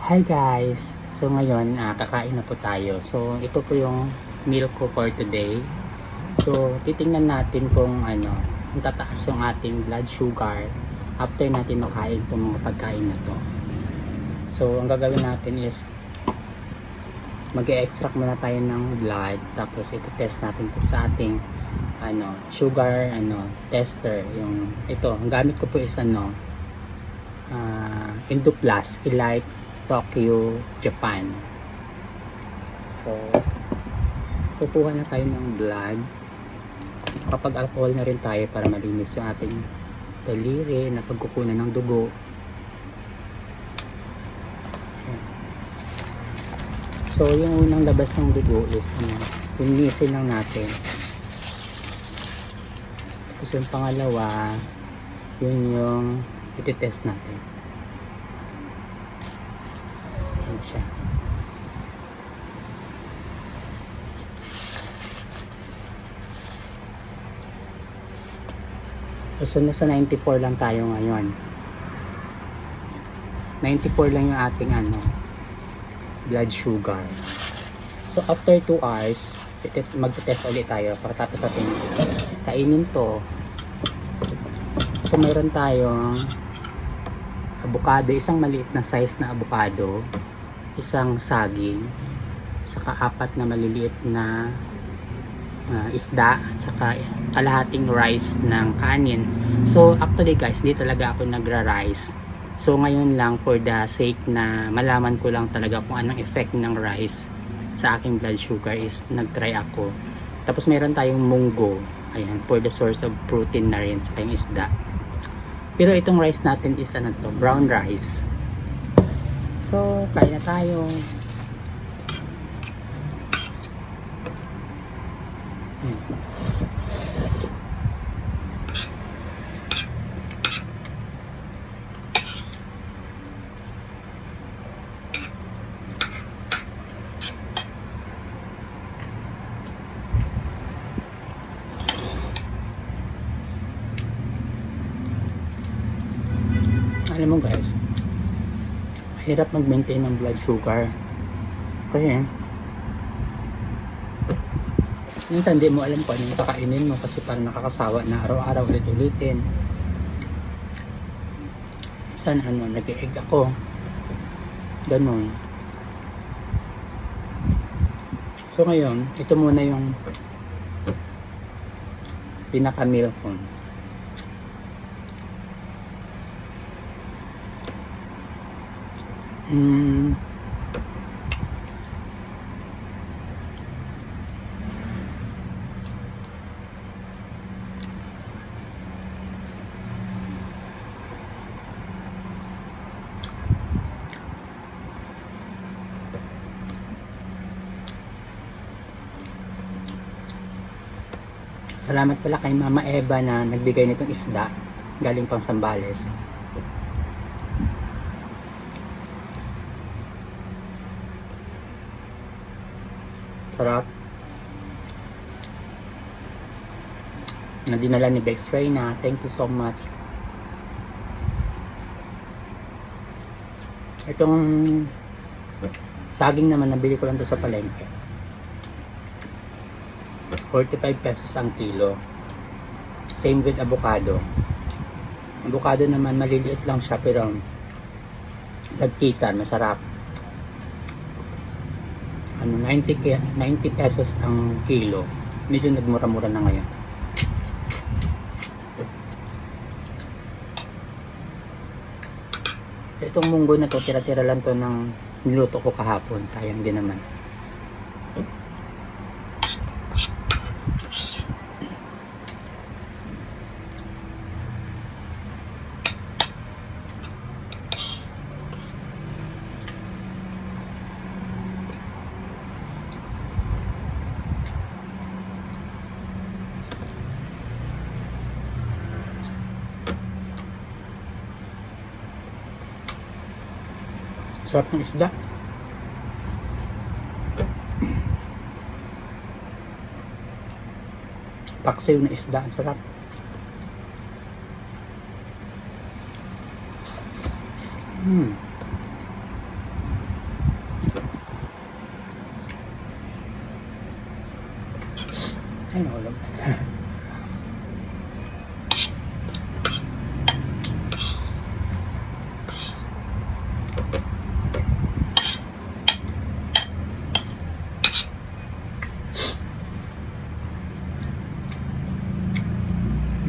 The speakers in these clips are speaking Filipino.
Hi guys! So ngayon, kakain na po tayo. So ito po yung meal ko for today. So titingnan natin kung kung tataas yung ating blood sugar after natin makain itong mga pagkain na to. So ang gagawin natin is mag-e-extract muna tayo ng blood, tapos ito-test natin to sa ating sugar tester. Yung ito, ang gamit ko po is Induplus Elite Tokyo, Japan. So kukuha na tayo ng blood. Kapag alcohol na rin tayo para malinis yung ating daliri na pagkukunan ng dugo. So yung unang labas ng dugo is linisin lang natin. Tapos yung pangalawa, yun yung iti-test natin. Ayan siya. So nasa 94 lang tayo ngayon. 94 lang yung ating blood sugar. So after 2 hours, mag-test ulit tayo para tapos natin kainin to. So mayroon tayong avocado, isang maliit na size na avocado, isang saging, saka 4 na maliliit na isda, saka kalahating rice ng kanin. So actually guys, hindi talaga ako nagra-rice. So ngayon lang, for the sake na malaman ko lang talaga kung anong effect ng rice sa aking blood sugar, is nagtry ako. Tapos meron tayong munggo, ayan, for the source of protein na rin, saka yung isda. Pero itong rice natin is brown rice. So kain na tayo. Alam mo guys, hirap mag-maintain ng blood sugar kasi minsan di mo alam kung anong kakainin mo kasi parang nakakasawa na araw-araw ulit-ulitin. Minsan nag-e-egg ako, ganun. So ngayon, ito muna yung pinaka-meal ko. Salamat pala kay Mama Eva na nagbigay nitong isda galing pang Sambales. Sarap. Nadinala ni Bex Reyna. Thank you so much. Itong saging naman, nabili ko lang to sa palengke. 45 pesos ang kilo. Same with avocado. Avocado naman, maliliit lang siya pero lagkitan, masarap. 90 pesos ang kilo. Medyo nagmura-mura na ngayon. Itong munggo na to, tira-tira lang to ng niluto ko kahapon. Sayang din naman. Sarap ng isda. Paksiw na isda, ang sarap. Ay, nahulog.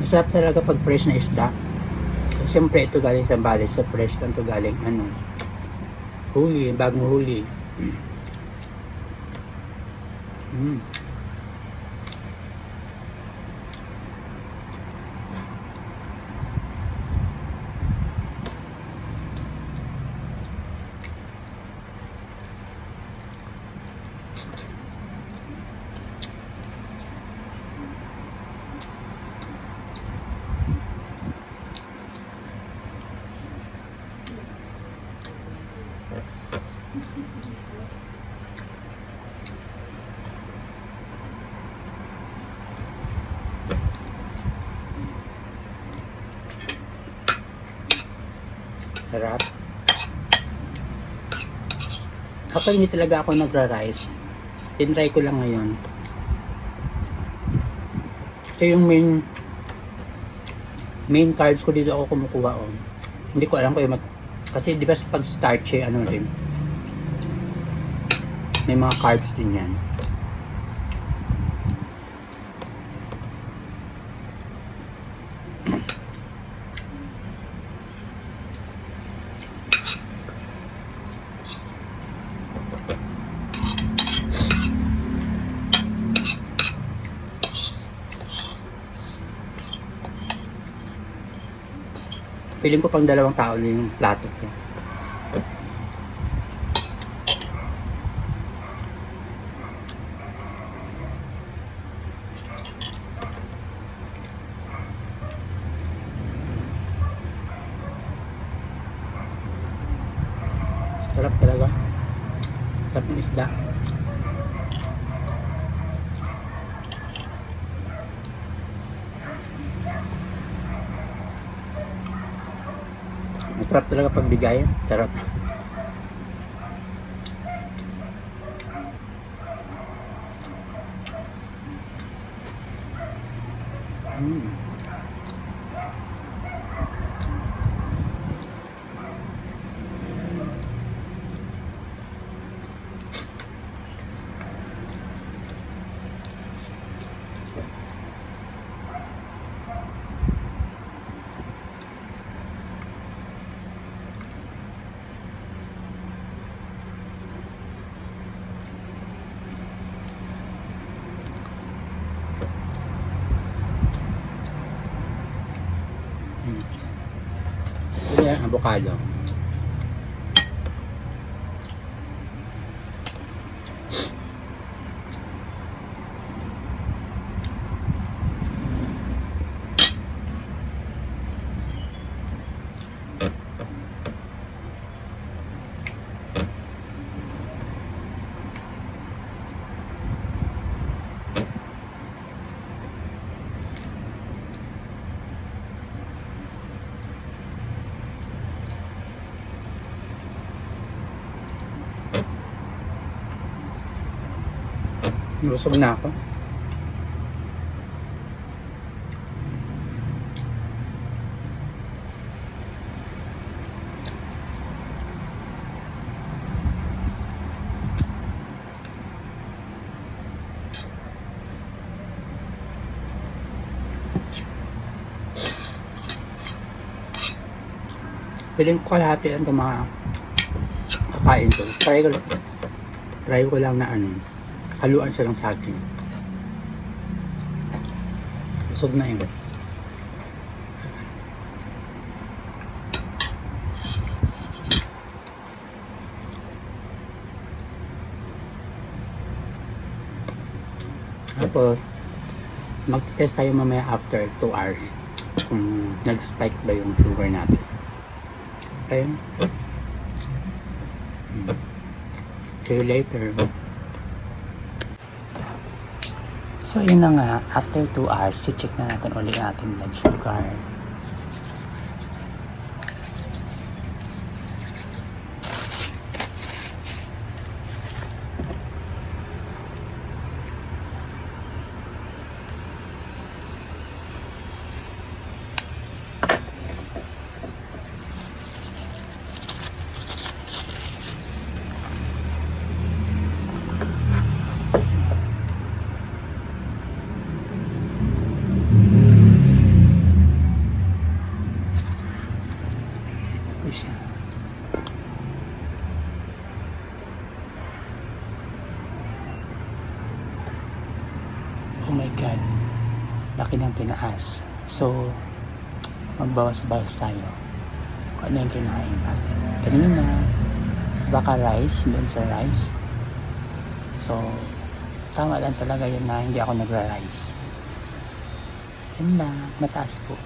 Masarap talaga pag fresh na isda. Siyempre ito galing sa bali, so fresh lang ito galing huli, bagong huli. Sarap. Kapag hindi talaga ako nagra-rice, tinry ko lang ngayon. Kasi yung main carbs ko dito ako kumukuha. Hindi ko alam kung kasi di ba pag starchy, rin, may mga carbs din yan. Feeling ko pang 2 tao na yung plato ko. Sarap talaga. Sarap ng isda. Masarap talaga pagbigay. Charot. Yan, avocado. Busog na ako. Feeling ko kalahati ang mga kakain ko. Try ko lang na haluan siya ng saging. Busog na yun. Tapos, mag-test tayo mamaya after 2 hours kung nag-spike ba yung sugar natin. Okay? See you later. So yun na nga, after 2 hours, check na natin ulit natin blood sugar. God, laki ng tinaas. So, magbawas-bawas tayo kung ano yung kinain natin. Kanina, baka rice, doon sa rice. So, tama lang talaga yun na hindi ako nagra-rice. Yun na, mataas po.